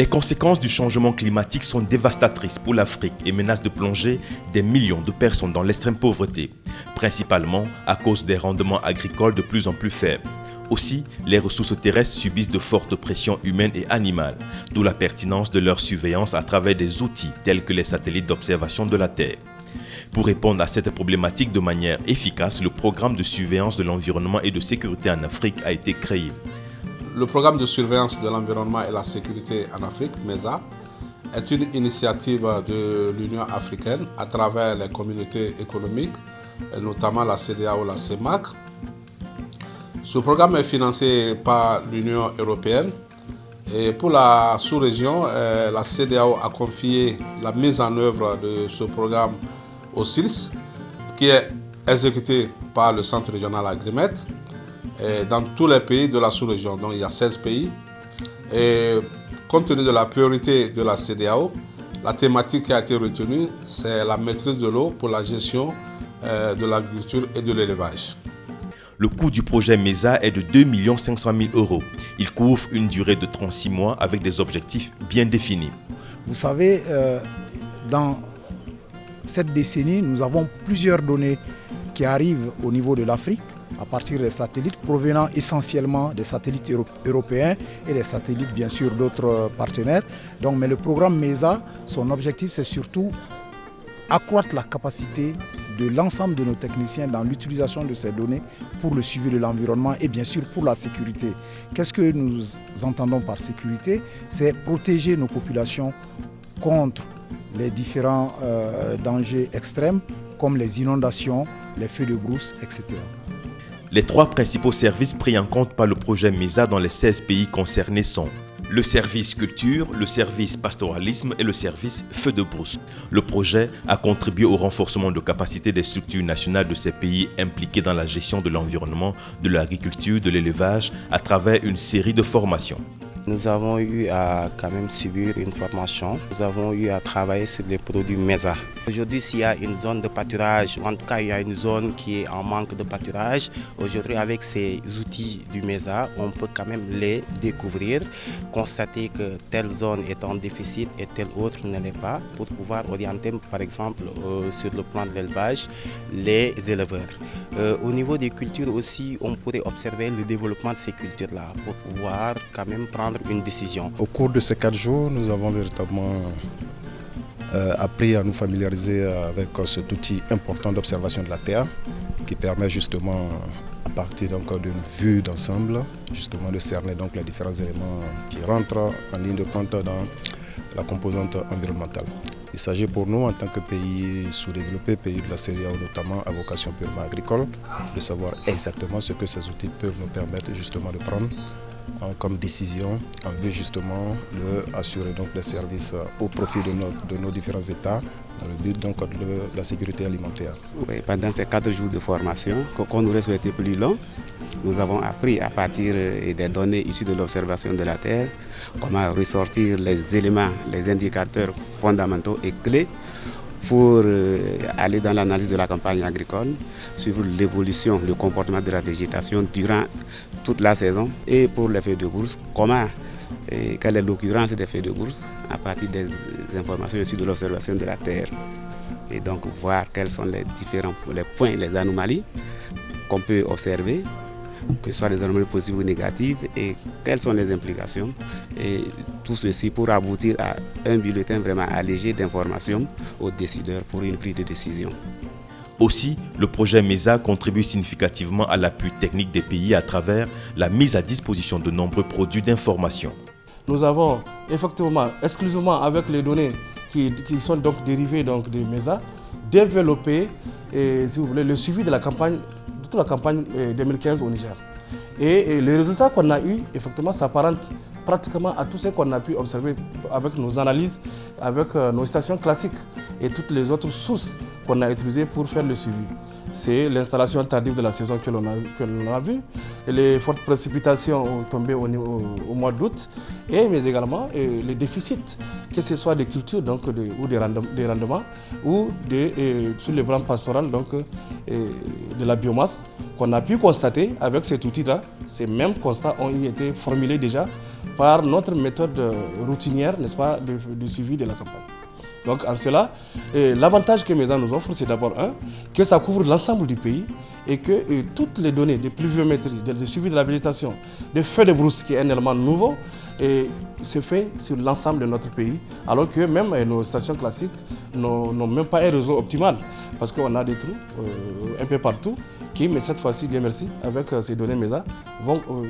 Les conséquences du changement climatique sont dévastatrices pour l'Afrique et menacent de plonger des millions de personnes dans l'extrême pauvreté, principalement à cause des rendements agricoles de plus en plus faibles. Aussi, les ressources terrestres subissent de fortes pressions humaines et animales, d'où la pertinence de leur surveillance à travers des outils tels que les satellites d'observation de la Terre. Pour répondre à cette problématique de manière efficace, le programme de surveillance de l'environnement et de sécurité en Afrique a été créé. Le programme de surveillance de l'environnement et la sécurité en Afrique, MESA, est une initiative de l'Union africaine à travers les communautés économiques, notamment la CEDEAO, la CEMAC. Ce programme est financé par l'Union européenne et pour la sous-région, la CEDEAO a confié la mise en œuvre de ce programme au CILS, qui est exécuté par le Centre régional Agrimet dans tous les pays de la sous-région. Donc il y a 16 pays. Et compte tenu de la priorité de la CEDEAO, la thématique qui a été retenue, c'est la maîtrise de l'eau pour la gestion de l'agriculture et de l'élevage. Le coût du projet MESA est de 2 500 000 €. Il couvre une durée de 36 mois avec des objectifs bien définis. Vous savez, dans cette décennie, nous avons plusieurs données qui arrivent au niveau de l'Afrique à partir des satellites provenant essentiellement des satellites européens et des satellites bien sûr d'autres partenaires. Donc, mais le programme MESA, son objectif c'est surtout accroître la capacité de l'ensemble de nos techniciens dans l'utilisation de ces données pour le suivi de l'environnement et bien sûr pour la sécurité. Qu'est-ce que nous entendons par sécurité? C'est protéger nos populations contre les différents dangers extrêmes comme les inondations, les feux de brousse, etc. Les trois principaux services pris en compte par le projet MESA dans les 16 pays concernés sont le service culture, le service pastoralisme et le service feu de brousse. Le projet a contribué au renforcement de capacité des structures nationales de ces pays impliqués dans la gestion de l'environnement, de l'agriculture, de l'élevage à travers une série de formations. Nous avons eu à quand même subir une formation. Nous avons eu à travailler sur les produits MESA. Aujourd'hui, s'il y a une zone de pâturage, ou en tout cas il y a une zone qui est en manque de pâturage, aujourd'hui avec ces outils du MESA, on peut quand même les découvrir, constater que telle zone est en déficit et telle autre ne l'est pas, pour pouvoir orienter par exemple sur le plan de l'élevage les éleveurs. Au niveau des cultures aussi, on pourrait observer le développement de ces cultures-là pour pouvoir quand même prendre une décision. Au cours de ces 4 jours, nous avons véritablement appris à nous familiariser avec cet outil important d'observation de la Terre qui permet justement, à partir d'une vue d'ensemble, justement de cerner donc les différents éléments qui rentrent en ligne de compte dans la composante environnementale. Il s'agit pour nous, en tant que pays sous-développé, pays de la CEDEAO notamment, à vocation purement agricole, de savoir exactement ce que ces outils peuvent nous permettre justement de prendre comme décision en vue justement d'assurer les services au profit de nos différents États dans le but donc de la sécurité alimentaire. Oui, pendant ces 4 jours de formation, qu'on aurait souhaité plus long, nous avons appris à partir des données issues de l'observation de la Terre comment ressortir les éléments, les indicateurs fondamentaux et clés pour aller dans l'analyse de la campagne agricole, suivre l'évolution, le comportement de la végétation durant toute la saison et pour les feux de brousse, quelle est l'occurrence des feux de brousse à partir des informations issues de l'observation de la Terre. Et donc voir quels sont les points, les anomalies qu'on peut observer, que ce soit des anomalies positives ou négatives, et quelles sont les implications. Et tout ceci pour aboutir à un bulletin vraiment allégé d'informations aux décideurs pour une prise de décision. Aussi, le projet MESA contribue significativement à l'appui technique des pays à travers la mise à disposition de nombreux produits d'information. Nous avons effectivement, exclusivement avec les données qui sont donc dérivées donc, de MESA, développé si vous voulez, le suivi de toute la campagne 2015 au Niger. Et les résultats qu'on a eus, effectivement, s'apparentent pratiquement à tout ce qu'on a pu observer avec nos analyses, avec nos stations classiques et toutes les autres sources qu'on a utilisées pour faire le suivi. C'est l'installation tardive de la saison que l'on a vue, les fortes précipitations tombées au mois d'août, mais également les déficits, que ce soit des cultures donc, ou des rendements, ou sur les plans pastorales donc, de la biomasse, qu'on a pu constater avec cet outil-là. Ces mêmes constats ont été formulés déjà par notre méthode routinière, n'est-ce pas, de suivi de la campagne. Donc en cela, l'avantage que MESA nous offre, c'est d'abord que ça couvre l'ensemble du pays et que toutes les données de pluviométrie, de suivi de la végétation, de feux de brousse, qui est un élément nouveau, se fait sur l'ensemble de notre pays, alors que même nos stations classiques n'ont même pas un réseau optimal, parce qu'on a des trous un peu partout, qui, mais cette fois-ci, Dieu merci, avec ces données MESA,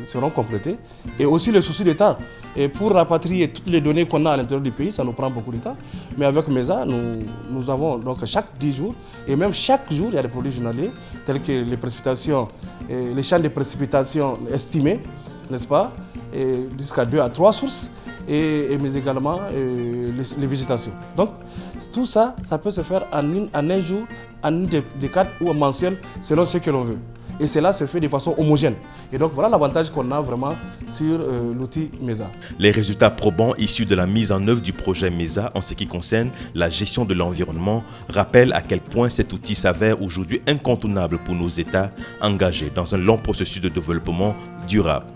seront complétées. Et aussi le souci d'État. Et pour rapatrier toutes les données qu'on a à l'intérieur du pays, ça nous prend beaucoup de temps. Mais avec MESA, nous avons donc chaque 10 jours, et même chaque jour, il y a des produits journaliers, tels que les précipitations, les champs de précipitations estimés, n'est-ce pas, jusqu'à 2 à 3 sources, mais également les végétations. Donc tout ça, ça peut se faire en un jour, en une décade ou en mensuel, selon ce que l'on veut. Et cela se fait de façon homogène. Et donc voilà l'avantage qu'on a vraiment sur l'outil MESA. Les résultats probants issus de la mise en œuvre du projet MESA en ce qui concerne la gestion de l'environnement rappellent à quel point cet outil s'avère aujourd'hui incontournable pour nos États engagés dans un long processus de développement durable.